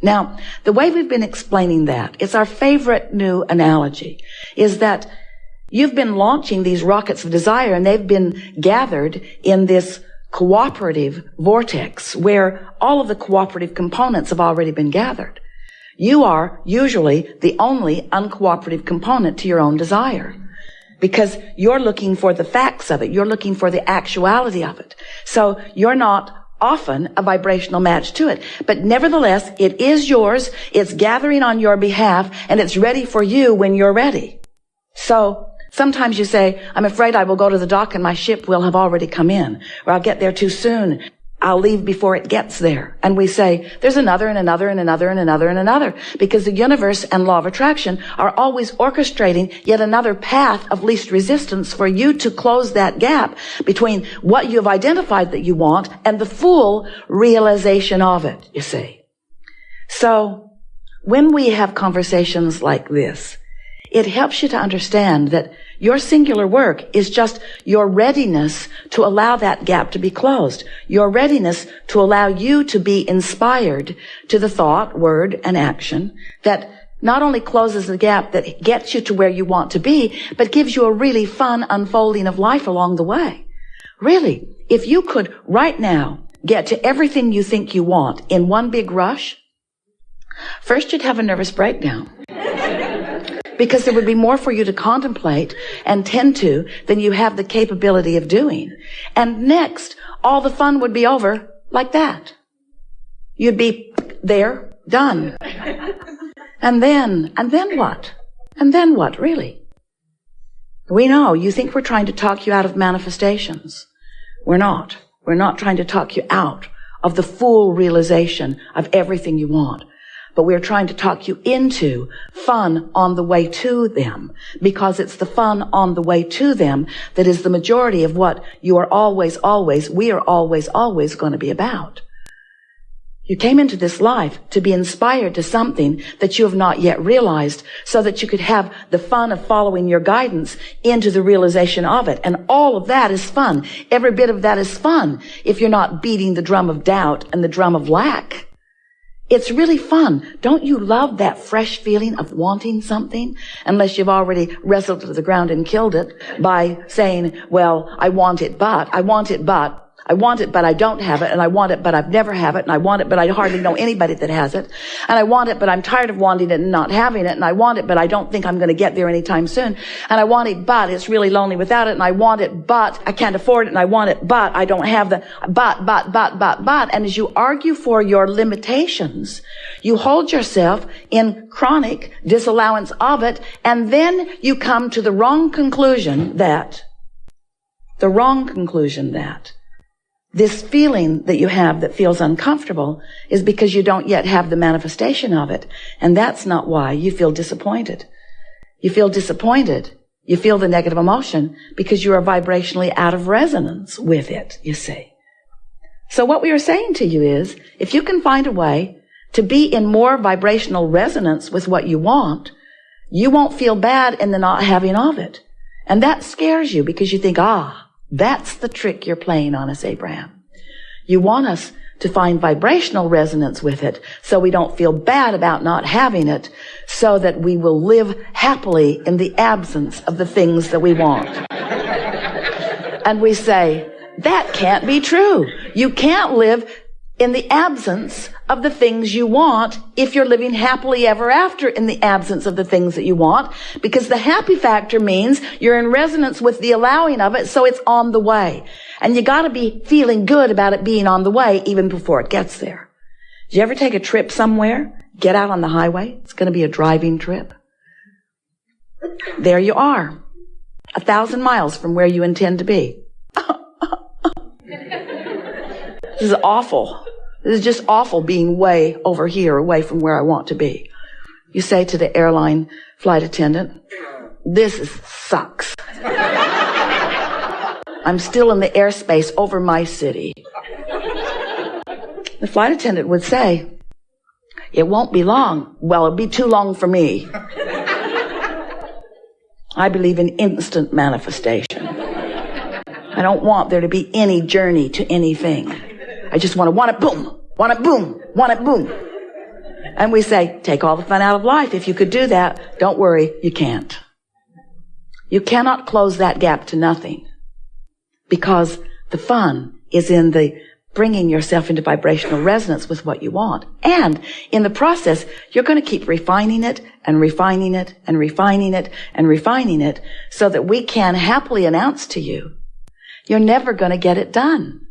Now, the way we've been explaining that, it's our favorite new analogy, is that you've been launching these rockets of desire and they've been gathered in this cooperative vortex where all of the cooperative components have already been gathered. You are usually the only uncooperative component to your own desire because you're looking for the facts of it. You're looking for the actuality of it. So you're not often a vibrational match to it. But nevertheless, it is yours. It's gathering on your behalf and it's ready for you when you're ready. So sometimes you say, I'm afraid I will go to the dock and my ship will have already come in, or I'll get there too soon. I'll leave before it gets there. And we say, there's another and another and another and another and another, because the universe and law of attraction are always orchestrating yet another path of least resistance for you to close that gap between what you've identified that you want and the full realization of it, you see. So when we have conversations like this, it helps you to understand that your singular work is just your readiness to allow that gap to be closed. Your readiness to allow you to be inspired to the thought, word, and action that not only closes the gap that gets you to where you want to be, but gives you a really fun unfolding of life along the way. Really, if you could right now get to everything you think you want in one big rush, first you'd have a nervous breakdown. Because there would be more for you to contemplate and tend to than you have the capability of doing. And next, all the fun would be over like that. You'd be there, done. And then what? And then what, really? We know you think we're trying to talk you out of manifestations. We're not. We're not trying to talk you out of the full realization of everything you want. But we're trying to talk you into fun on the way to them, because it's the fun on the way to them that is the majority of what you are always going to be about. You came into this life to be inspired to something that you have not yet realized, so that you could have the fun of following your guidance into the realization of it. And all of that is fun. Every bit of that is fun if you're not beating the drum of doubt and the drum of lack. It's really fun. Don't you love that fresh feeling of wanting something? Unless you've already wrestled it to the ground and killed it by saying, well, I want it, but I don't have it, and I want it, but I've never have it, and I want it, but I hardly know anybody that has it, and I want it, but I'm tired of wanting it and not having it, and I want it, but I don't think I'm going to get there anytime soon, and I want it, but it's really lonely without it, and I want it, but I can't afford it, and I want it, but I don't have the, but, and as you argue for your limitations, you hold yourself in chronic disallowance of it, and then you come to the wrong conclusion that this feeling that you have that feels uncomfortable is because you don't yet have the manifestation of it. And that's not why you feel disappointed. You feel disappointed. You feel the negative emotion because you are vibrationally out of resonance with it, you see. So what we are saying to you is, if you can find a way to be in more vibrational resonance with what you want, you won't feel bad in the not having of it. And that scares you because you think, that's the trick you're playing on us, Abraham. You want us to find vibrational resonance with it so we don't feel bad about not having it, so that we will live happily in the absence of the things that we want. And we say, that can't be true. You can't live in the absence of the things you want if you're living happily ever after in the absence of the things that you want, because the happy factor means you're in resonance with the allowing of it, so it's on the way. And you gotta be feeling good about it being on the way even before it gets there. Did you ever take a trip somewhere? Get out on the highway. It's gonna be a driving trip. There you are, 1,000 miles from where you intend to be. This is awful. This is just awful being way over here, away from where I want to be. You say to the airline flight attendant, this sucks. I'm still in the airspace over my city. The flight attendant would say, it won't be long. Well, it'll be too long for me. I believe in instant manifestation. I don't want there to be any journey to anything. I just want it boom, want it boom, want it boom. And we say, take all the fun out of life. If you could do that, don't worry, you can't. You cannot close that gap to nothing, because the fun is in the bringing yourself into vibrational resonance with what you want. And in the process, you're going to keep refining it and refining it and refining it and refining it so that we can happily announce to you, you're never going to get it done.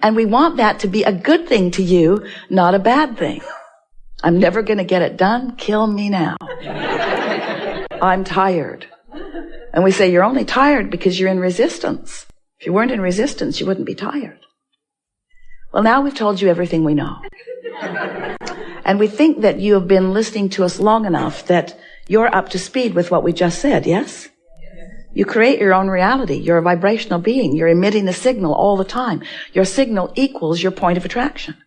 And we want that to be a good thing to you, not a bad thing. I'm never going to get it done. Kill me now. I'm tired. And we say, you're only tired because you're in resistance. If you weren't in resistance, you wouldn't be tired. Well, now we've told you everything we know. And we think that you have been listening to us long enough that you're up to speed with what we just said, yes? You create your own reality. You're a vibrational being. You're emitting a signal all the time. Your signal equals your point of attraction.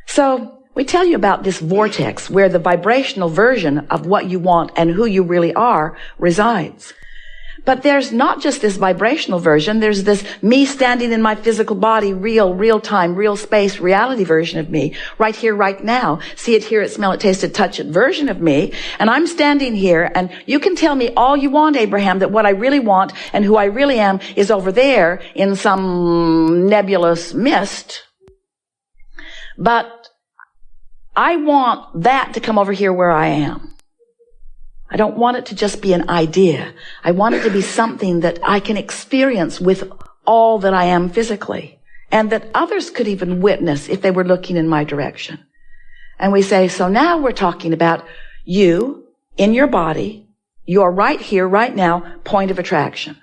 So we tell you about this vortex where the vibrational version of what you want and who you really are resides. But there's not just this vibrational version. There's this me standing in my physical body, real time, real space, reality version of me, right here, right now. See it, hear it, smell it, taste it, touch it version of me. And I'm standing here, and you can tell me all you want, Abraham, that what I really want and who I really am is over there in some nebulous mist. But I want that to come over here where I am. I don't want it to just be an idea. I want it to be something that I can experience with all that I am physically, and that others could even witness if they were looking in my direction. And we say, so now we're talking about you in your body, your right here, right now, point of attraction.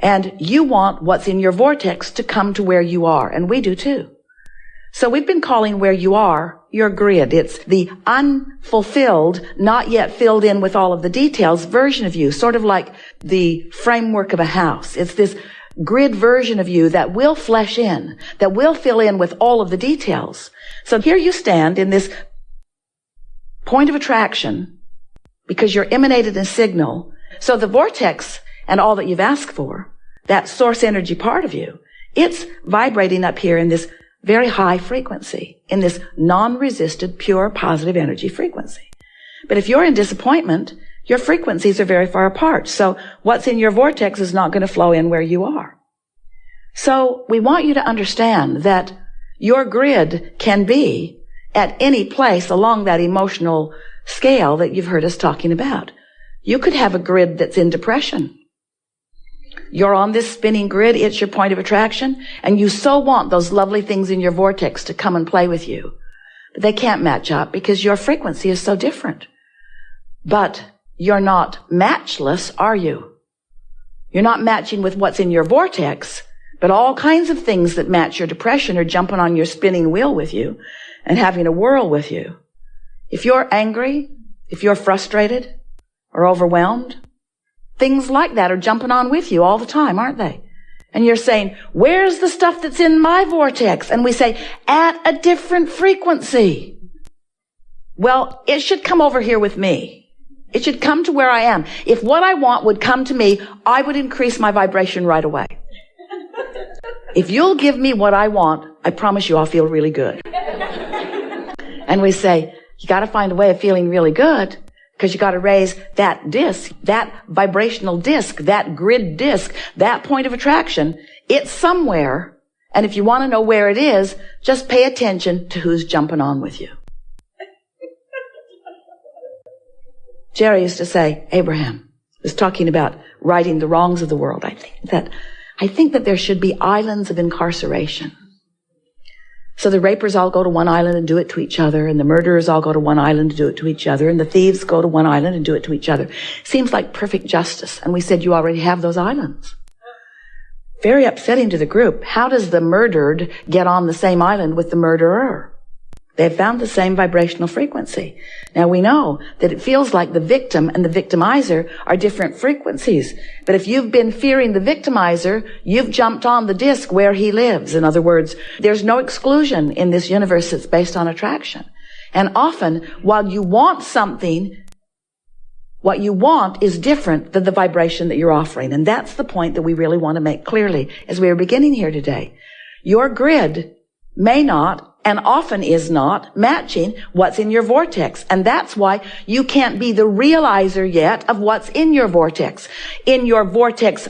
And you want what's in your vortex to come to where you are, and we do too. So we've been calling where you are your grid. It's the unfulfilled, not yet filled in with all of the details version of you, sort of like the framework of a house. It's this grid version of you that will flesh in, that will fill in with all of the details. So here you stand in this point of attraction because you're emanated in signal. So the vortex and all that you've asked for, that source energy part of you, it's vibrating up here in this very high frequency, in this non-resisted, pure, positive energy frequency. But if you're in disappointment, your frequencies are very far apart. So what's in your vortex is not going to flow in where you are. So we want you to understand that your grid can be at any place along that emotional scale that you've heard us talking about. You could have a grid that's in depression. You're on this spinning grid, it's your point of attraction, and you so want those lovely things in your vortex to come and play with you. But they can't match up because your frequency is so different. But you're not matchless, are you? You're not matching with what's in your vortex, but all kinds of things that match your depression are jumping on your spinning wheel with you and having a whirl with you. If you're angry, if you're frustrated or overwhelmed, things like that are jumping on with you all the time, aren't they? And you're saying, where's the stuff that's in my vortex? And we say, at a different frequency. Well, it should come over here with me. It should come to where I am. If what I want would come to me, I would increase my vibration right away. If you'll give me what I want, I promise you I'll feel really good. And we say, you got to find a way of feeling really good, because you got to raise that disc, that vibrational disc, that grid disc, that point of attraction. It's somewhere. And if you want to know where it is, just pay attention to who's jumping on with you. Jerry used to say, Abraham was talking about righting the wrongs of the world. I think that there should be islands of incarceration. So the rapers all go to one island and do it to each other, and the murderers all go to one island to do it to each other, and the thieves go to one island and do it to each other. Seems like perfect justice. And we said, you already have those islands. Very upsetting to the group. How does the murdered get on the same island with the murderer? They've found the same vibrational frequency. Now we know that it feels like the victim and the victimizer are different frequencies. But if you've been fearing the victimizer, you've jumped on the disc where he lives. In other words, there's no exclusion in this universe that's based on attraction. And often, while you want something, what you want is different than the vibration that you're offering. And that's the point that we really want to make clearly as we are beginning here today. Your grid may not and often is not matching what's in your vortex. And that's why you can't be the realizer yet of what's in your vortex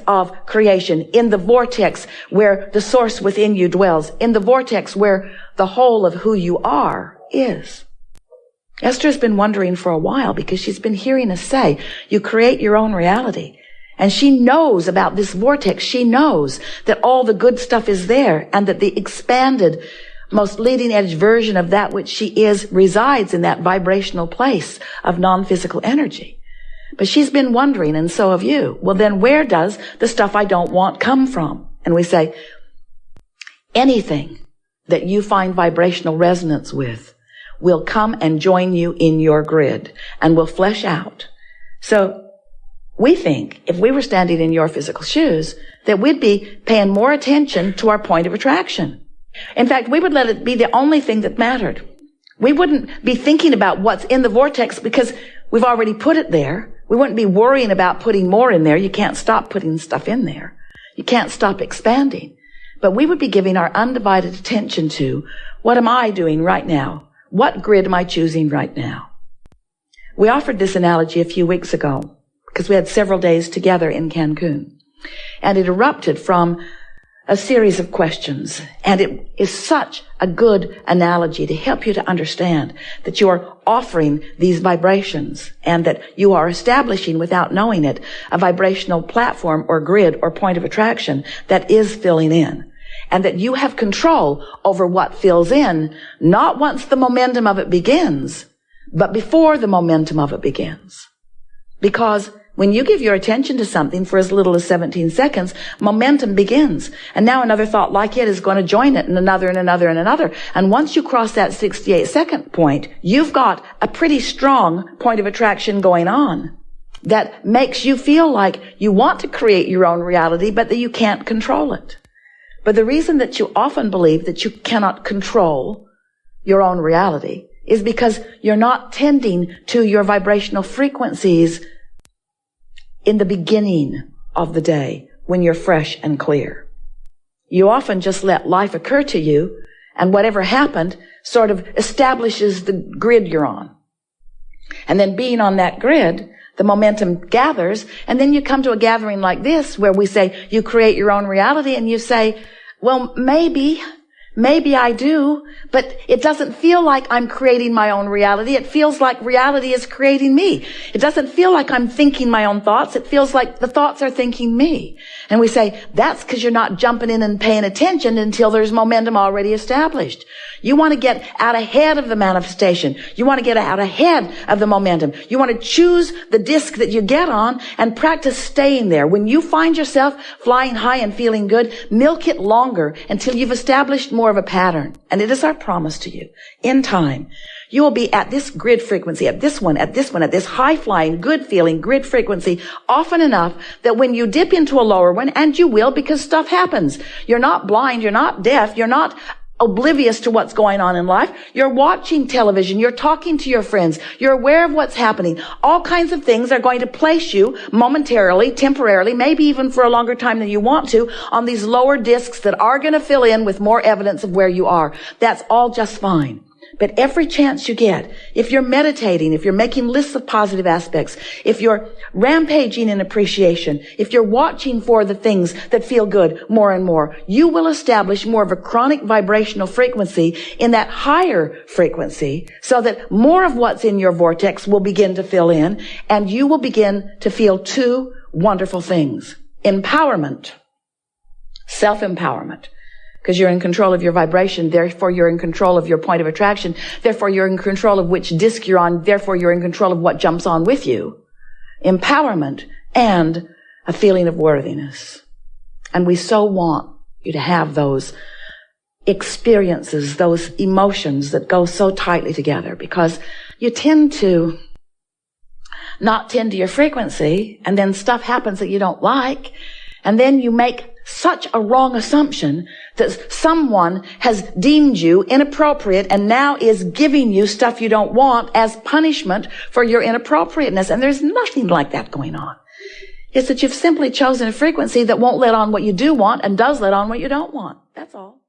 of creation, in the vortex where the source within you dwells, in the vortex where the whole of who you are is. Esther's been wondering for a while because she's been hearing us say, you create your own reality. And she knows about this vortex. She knows that all the good stuff is there and that the expanded, most leading edge version of that which she is resides in that vibrational place of non-physical energy. But she's been wondering, and so have you, well then where does the stuff I don't want come from? And we say, anything that you find vibrational resonance with will come and join you in your grid and will flesh out. So we think if we were standing in your physical shoes, that we'd be paying more attention to our point of attraction. In fact, we would let it be the only thing that mattered. We wouldn't be thinking about what's in the vortex because we've already put it there. We wouldn't be worrying about putting more in there. You can't stop putting stuff in there. You can't stop expanding. But we would be giving our undivided attention to, what am I doing right now? What grid am I choosing right now? We offered this analogy a few weeks ago because we had several days together in Cancun. And it erupted from a series of questions. And it is such a good analogy to help you to understand that you are offering these vibrations and that you are establishing, without knowing it, a vibrational platform or grid or point of attraction that is filling in. And that you have control over what fills in, not once the momentum of it begins, but before the momentum of it begins. Because when you give your attention to something for as little as 17 seconds, momentum begins. And now another thought like it is going to join it, and another and another and another. And once you cross that 68-second point, you've got a pretty strong point of attraction going on that makes you feel like you want to create your own reality, but that you can't control it. But the reason that you often believe that you cannot control your own reality is because you're not tending to your vibrational frequencies in the beginning of the day when you're fresh and clear. You often just let life occur to you, and whatever happened sort of establishes the grid you're on. And then being on that grid, the momentum gathers, and then you come to a gathering like this where we say you create your own reality, and you say, well, maybe I do, but it doesn't feel like I'm creating my own reality. It feels like reality is creating me. It doesn't feel like I'm thinking my own thoughts. It feels like the thoughts are thinking me. And we say, that's because you're not jumping in and paying attention until there's momentum already established. You want to get out ahead of the manifestation. You want to get out ahead of the momentum. You want to choose the disc that you get on and practice staying there. When you find yourself flying high and feeling good, milk it longer until you've established more of a pattern. And it is our promise to you. In time, you will be at this grid frequency, at this high-flying, good-feeling grid frequency often enough that when you dip into a lower one, and you will because stuff happens. You're not blind, you're not deaf, you're not oblivious to what's going on in life. You're watching television. You're talking to your friends. You're aware of what's happening. All kinds of things are going to place you momentarily, temporarily, maybe even for a longer time than you want to, on these lower discs that are going to fill in with more evidence of where you are. That's all just fine. But every chance you get, if you're meditating, if you're making lists of positive aspects, if you're rampaging in appreciation, if you're watching for the things that feel good more and more, you will establish more of a chronic vibrational frequency in that higher frequency so that more of what's in your vortex will begin to fill in, and you will begin to feel two wonderful things. Empowerment, self-empowerment. Because you're in control of your vibration, therefore you're in control of your point of attraction, therefore you're in control of which disc you're on, therefore you're in control of what jumps on with you. Empowerment and a feeling of worthiness. And we so want you to have those experiences, those emotions that go so tightly together, because you tend to not tend to your frequency, and then stuff happens that you don't like, and then you make such a wrong assumption that someone has deemed you inappropriate and now is giving you stuff you don't want as punishment for your inappropriateness. And there's nothing like that going on. It's that you've simply chosen a frequency that won't let on what you do want and does let on what you don't want. That's all.